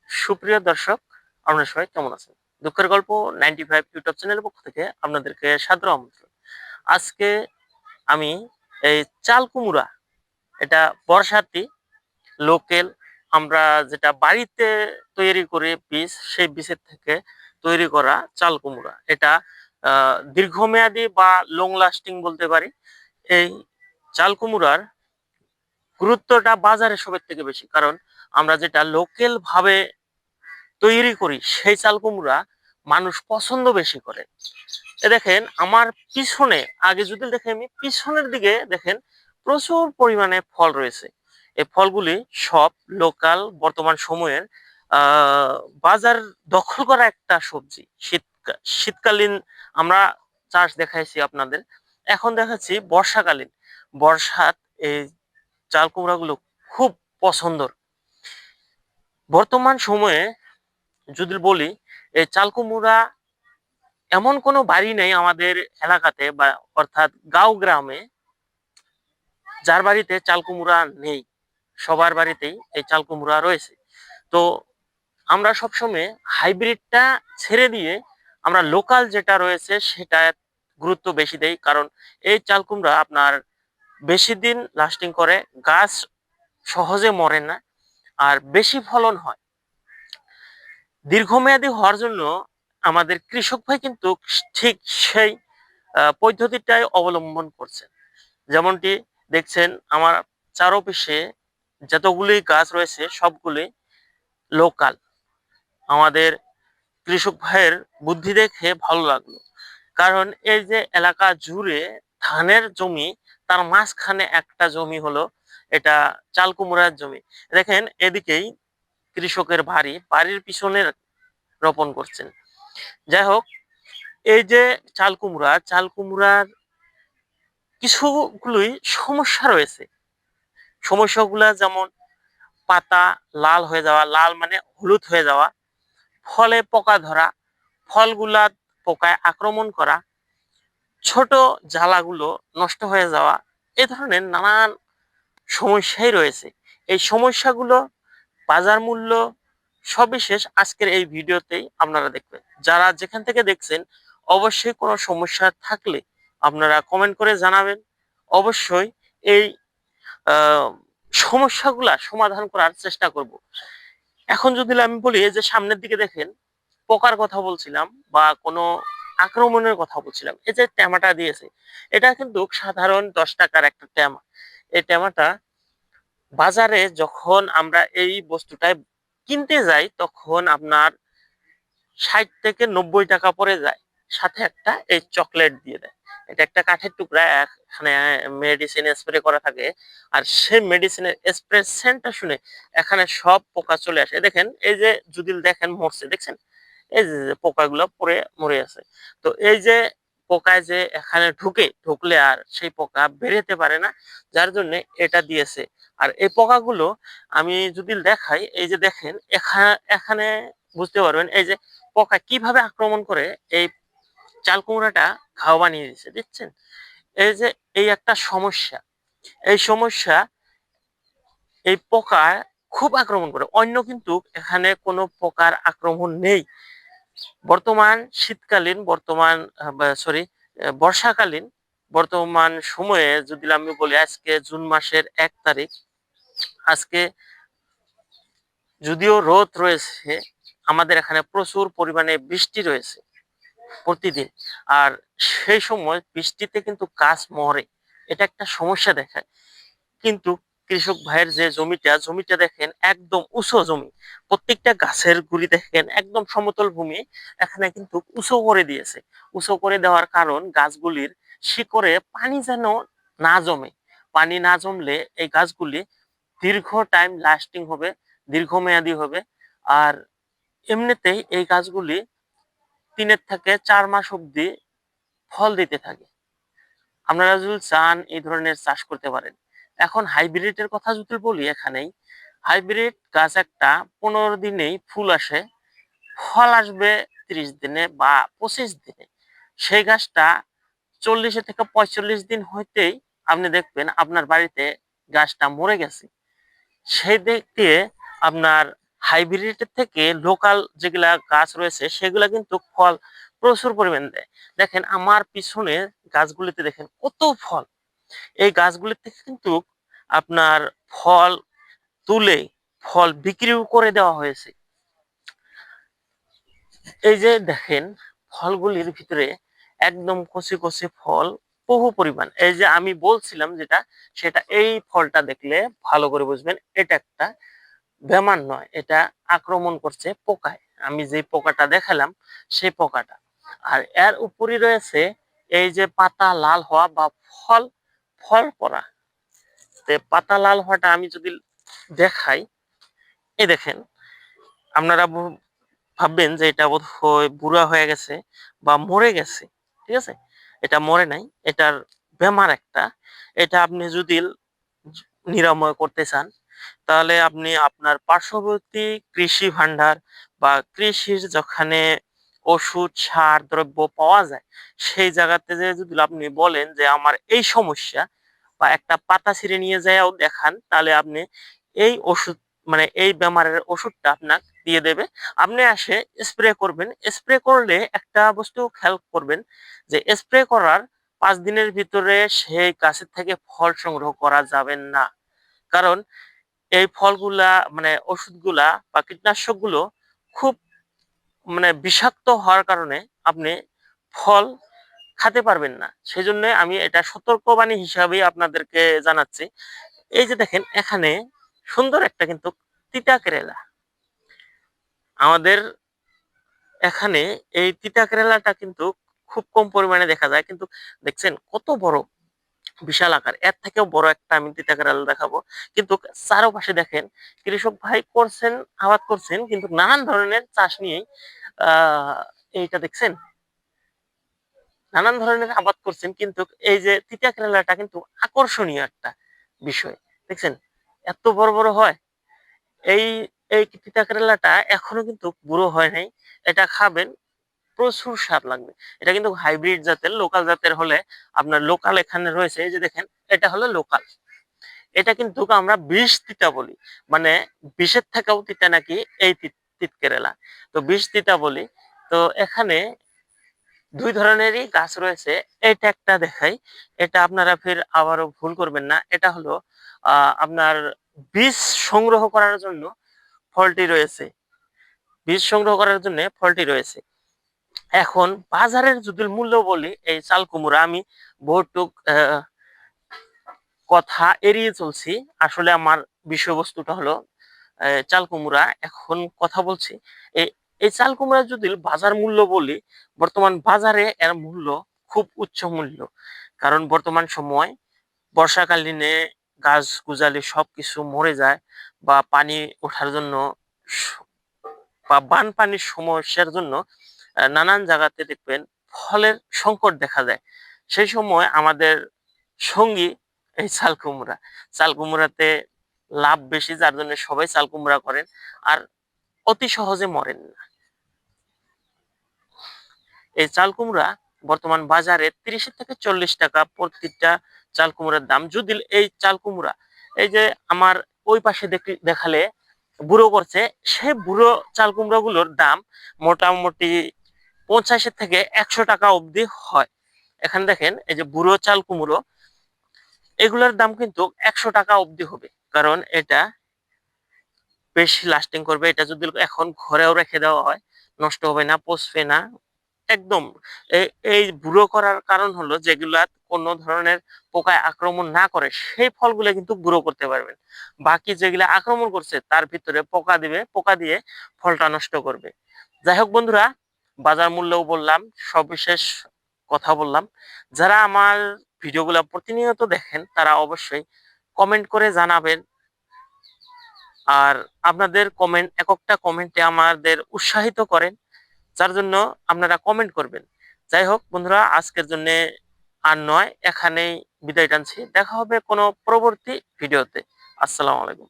সুপ্রিয় দর্শক, আপনারা সবাই কেমন আছেন? দুঃখের গল্প 95 ইউটিউব চ্যানেলের পক্ষ থেকে আপনাদেরকে সাদর আমন্ত্রণ। আজকে আমি এই চাল কুমড়া, এটা বর্ষাতি লোকেল, আমরা যেটা বাড়িতে তৈরি করে বীজ, সেই বীজের থেকে তৈরি করা চাল কুমড়া। এটা দীর্ঘমেয়াদী বা লং লাস্টিং বলতে পারি। এই চাল কুমড়ার গুরুত্বটা বাজারে সবের থেকে বেশি, কারণ আমরা যেটা লোকেল ভাবে তৈরি করি সেই চাল কুমড়া মানুষ পছন্দ বেশি করে। দেখেন আমার পিছনে, আগে যদি দেখেন আমি পিছনের দিকে দেখেন প্রচুর পরিমাণে ফল রয়েছে। এই ফলগুলি সব লোকাল, বর্তমান সময়ের আহ বাজার দখল করা একটা সবজি। শীতকালীন আমরা চাষ দেখাইছি আপনাদের, এখন দেখাচ্ছি বর্ষাকালীন। বর্ষাত এই চাল কুমড়াগুলো খুব পছন্দর। বর্তমান সময়ে যদি বলি, এই চাল কুমড়া এমন কোনো বাড়ি নেই আমাদের এলাকাতে, বা অর্থাৎ গাঁও গ্রামে, যার বাড়িতে চাল কুমড়া নেই। সবার বাড়িতেই এই চাল কুমড়া রয়েছে। তো আমরা সবসময় হাইব্রিডটা ছেড়ে দিয়ে আমরা লোকাল যেটা রয়েছে সেটা গুরুত্ব বেশি দেই, কারণ এই চাল কুমড়া আপনার বেশি দিন লাস্টিং করে, গাছ সহজে মরে না, আর বেশি ফলন হয়। দীর্ঘমেয়াদী হওয়ার জন্য আমাদের কৃষক ভাই কিন্তু ঠিক সেই পদ্ধতিটাই অবলম্বন করছেন। যেমনটি দেখছেন আমার চারপাশে যতগুলি গাছ রয়েছে সবগুলি লোকাল। আমাদের কৃষক ভাইয়ের বুদ্ধি দেখে ভালো লাগলো, কারণ এই যে এলাকা জুড়ে ধানের জমি, তার মাঝখানে একটা জমি হলো এটা চাল কুমড়ার জমি। দেখেন এদিকেই কৃষকের বাড়ি, বাড়ির পিছনে রোপণ করছেন। যাই হোক, এই যে চাল কুমড়ার কিছুগুলোই সমস্যা রয়েছে। সমস্যাগুলা যেমন পাতা লাল হয়ে যাওয়া, লাল মানে হলুদ হয়ে যাওয়া, ফলে পোকা ধরা, ফলগুলা পোকায় আক্রমণ করা, ছোট জ্বালাগুলো নষ্ট হয়ে যাওয়া, এ ধরনের নানান সমস্যাই রয়েছে। এই সমস্যাগুলো, বাজার মূল্য, সবিশেষ আজকের এই ভিডিওতেই আপনারা দেখবেন। যারা যেখান থেকে দেখছেন অবশ্যই কোনো সমস্যা থাকলে আপনারা কমেন্ট করে জানাবেন। অবশ্যই এই আহ, সমস্যাগুলা সমাধান করার চেষ্টা করব। এখন যদি আমি বলি, এই যে সামনের দিকে দেখেন পোকার কথা বলছিলাম বা কোনো আক্রমণের কথা বলছিলাম, এই যে ট্যামাটা দিয়েছে, এটা কিন্তু সাধারণ 10 টাকার একটা ট্যামা। এই ট্যামাটা বাজারে যখন আমরা এই বস্তুটাই কিনতে যাই তখন আপনার 60 থেকে 90 টাকা পড়ে যায়। সাথে একটা এই চকলেট দিয়ে দেয়। এটা একটা কাঠের টুকরা, এখানে মেডিসিন স্প্রে করা থাকে। আর সেই মেডিসিনের স্প্রে সেন্টটা শুনে এখানে সব পোকা চলে আসে। দেখেন এই যে যদি দেখেন মরছে, দেখছেন এই যে পোকাগুলো পড়ে মরে আছে। তো এই যে পোকায় যে এখানে ঢুকলে আর সেই পোকা বেরোতে পারে না, যার জন্য এটা দিয়েছে। আর এই পোকাগুলো আমি যদি দেখাই, এই যে দেখেন এখানে এখানে বুঝতে পারবেন এই যে পোকা কিভাবে আক্রমণ করে এই চাল কুমড়াটা ঘাও বানিয়ে দিচ্ছে, দেখছেন? এই যে এই একটা সমস্যা, এই সমস্যা, এই পোকা খুব আক্রমণ করে। অন্য কিন্তু এখানে কোনো পোকার আক্রমণ নেই। বর্তমান শীতকালীন, সরি, বর্ষাকালীন, বর্তমান সময়ে যদি আমি বলি, আজকে জুন মাসের 1 তারিখ। আজকে যদিও রোদ রয়েছে, আমাদের এখানে প্রচুর পরিমাণে বৃষ্টি রয়েছে প্রতিদিন। আর সেই সময় বৃষ্টিতে কিন্তু গাছ মরে, এটা একটা সমস্যা দেখায়। কিন্তু কৃষক ভাইয়ের যে জমিটা দেখেন একদম উঁচু জমি, প্রত্যেকটা গাছের গুড়ি দেখেন একদম সমতল ভূমি, এখানে কিন্তু উঁচু করে দিয়েছে। উঁচু করে দেওয়ার কারণ গাছগুলির শিকড়ে পানি যেন না জমে। পানি না জমলে এই গাছগুলি দীর্ঘ টাইম লাস্টিং হবে, দীর্ঘমেয়াদী হবে। আর এমনিতেই এই গাছগুলি 3 থেকে 4 মাস অব্দি ফল দিতে থাকে। আপনারা যদি চান এই ধরনের চাষ করতে পারেন। এখন হাইব্রিডের কথা যদি বলি, এখানেই হাইব্রিড গাছ একটা 15 দিনেই ফুল আসে, ফল আসবে 30 দিনে বা 25 দিনে। সেই গাছটা 40 থেকে 45 দিন হইতেই আপনি দেখবেন আপনার বাড়িতে গাছটা মরে গেছে। সেই দিক দিয়ে আপনার হাইব্রিডের থেকে লোকাল যেগুলা গাছ রয়েছে সেগুলা কিন্তু ফল প্রচুর পরিমাণ দেয়। দেখেন আমার পিছনে গাছগুলিতে দেখেন কত ফল। এই গাছগুলি থেকে কিন্তু আপনার ফল তুলে ফল বিক্রিও করে দেওয়া হয়েছে। এই যে দেখেন ফলগুলির ভিতরে একদম কচি কচি ফল বহু পরিমাণ। এই যে আমি বলছিলাম যেটা, সেটা এই ফলটা দেখলে ভালো করে বুঝবেন এটা একটা বেমার নয়, এটা আক্রমণ করছে পোকায়। আমি যে পোকাটা দেখালাম সেই পোকাটা। আর এর উপরই রয়েছে এই যে পাতা লাল হওয়া বা ফল ফল পড়া। পাতা লাল হওয়াটা আমি যদি দেখাই, এই দেখেন আপনারা ভাববেন যে এটা বোধহয় বুড়া হয়ে গেছে বা মরে গেছে। ঠিক আছে, এটা মরে নাই, এটার বেমার একটা। এটা আপনি যদি নিরাময় করতে চান তাহলে আপনি আপনার পার্শ্ববর্তী কৃষি ভান্ডার বা কৃষির যেখানে ওষুধ সার দ্রব্য পাওয়া যায় সেই জায়গাতে যে যদি আপনি বলেন যে আমার এই সমস্যা, বা একটা পাতা ছিঁড়ে নিয়ে যাও দেখান, তাহলে আপনি এই ওষুধ মানে এই বেমারের ওষুধটা আপনাকে দিয়ে দেবে। আপনি আসে স্প্রে করবেন। স্প্রে করলে একটা বস্তু খেয়াল করবেন যে স্প্রে করার 5 দিনের ভিতরে সেই গাছের থেকে ফল সংগ্রহ করা যাবে না। কারণ এই ফলগুলা মানে ওষুধগুলা বা কীটনাশকগুলো খুব বিষাক্ত হওয়ার কারণে আপনি ফল খেতে পারবেন না। সেজন্য আমি এটা সতর্কবাণী হিসাবেই আপনাদেরকে জানাচ্ছি। এই যে দেখেন এখানে সুন্দর একটা কিন্তু তিতা কেরেলা। আমাদের এখানে এই তিতা কেরেলাটা কিন্তু খুব কম পরিমাণে দেখা যায়, কিন্তু দেখছেন কত বড়, বিশাল আকার। এর থেকেও বড় একটা আমি তিতা কেরালা দেখাবো। কিন্তু চারপাশে দেখেন কৃষক ভাই করছেন, আবাদ করছেন, কিন্তু নানান ধরনের চাষ নিয়েই এইটা দেখছেন, নানান ধরনের আবাদ করছেন। কিন্তু এই যে তিতা কেরালাটা কিন্তু আকর্ষণীয় একটা বিষয়। দেখছেন এত বড় বড় হয়। এই এই তিতা কেরালাটা এখনো কিন্তু বুড়ো হয় নাই। এটা খাবেন, প্রচুর স্বাদ লাগবে। এটা কিন্তু হাইব্রিড জাতের, লোকাল জাতের হলে আপনার লোকাল এখানে রয়েছে, এই যে দেখেন এটা হলো লোকাল। এটা কিন্তু আমরা বিষ তিতা বলি, মানে বিষের থেকেও তিতা নাকি এই তিত কেরেলা, তো বিষ তিতা বলি। তো এখানে দুই ধরনেরই গাছ রয়েছে। এটা একটা দেখাই, এটা আপনারা ফের আবারও ভুল করবেন না। এটা হলো আপনার বীজ সংগ্রহ করার জন্য ফলটি রয়েছে, বীজ সংগ্রহ করার জন্য ফলটি রয়েছে। এখন বাজারের যদি মূল্য বলি, এই চাল কুমড়া আমি বহুটুক কথা এড়িয়ে চলছি। আসলে আমার বিষয়বস্তুটা হলো চাল কুমড়া। এখন কথা বলছি এই এই চাল কুমড়া যদি বাজার মূল্য বলি, বর্তমান বাজারে এর মূল্য খুব উচ্চ মূল্য। কারণ বর্তমান সময় বর্ষাকালীনে গাছ গুজালি সবকিছু মরে যায়, বা পানি ওঠার জন্য স- বা বানপানির সমস্যার জন্য নানান জায়গাতে দেখবেন ফলের সংকট দেখা যায়। সেই সময় আমাদের সঙ্গী এই চাল কুমড়া। চাল কুমড়াতে লাভ বেশি, যার জন্য সবাই চাল কুমড়া করেন, আর অতি সহজে মরেন না। এই চাল কুমড়া বর্তমান বাজারে 30 থেকে 40 টাকা প্রতিটা চাল কুমড়ার দাম। যদি এই চাল কুমড়া এই যে আমার ওই পাশে দেখালে বুড়ো করছে, সেই বুড়ো চাল কুমড়া গুলোর দাম মোটামুটি 50 থেকে 100 টাকা অবধি হয়। এখানে দেখেন এই যে বুড়ো চাল কুমড়ো, এগুলোর দাম কিন্তু 100 টাকা অবধি হবে। কারণ এটা বেশি লাস্টিং করবে। এটা যদি এখন ঘরেও রেখে দেওয়া হয় নষ্ট হবে না, পচবে না একদম। এই বুড়ো করার কারণ হলো যেগুলা কোনো ধরনের পোকায় আক্রমণ না করে সেই ফলগুলো কিন্তু বুড়ো করতে পারবেন। বাকি যেগুলা আক্রমণ করছে তার ভিতরে পোকা দিবে, পোকা দিয়ে ফলটা নষ্ট করবে। যাই হোক বন্ধুরা, বাজার মূল্যও বললাম, সবিশেষ কথা বললাম। যারা আমার ভিডিওগুলো প্রতিনিয়ত দেখেন তারা অবশ্যই কমেন্ট করে জানাবেন। আর আপনাদের কমেন্ট, এক একটা কমেন্টে আমাদের উৎসাহিত করেন, যার জন্য আপনারা কমেন্ট করবেন। যাই হোক বন্ধুরা, আজকের জন্য আর নয়, এখানেই বিদায় টানছি। দেখা হবে কোনো পরবর্তী ভিডিওতে। আসসালামু আলাইকুম।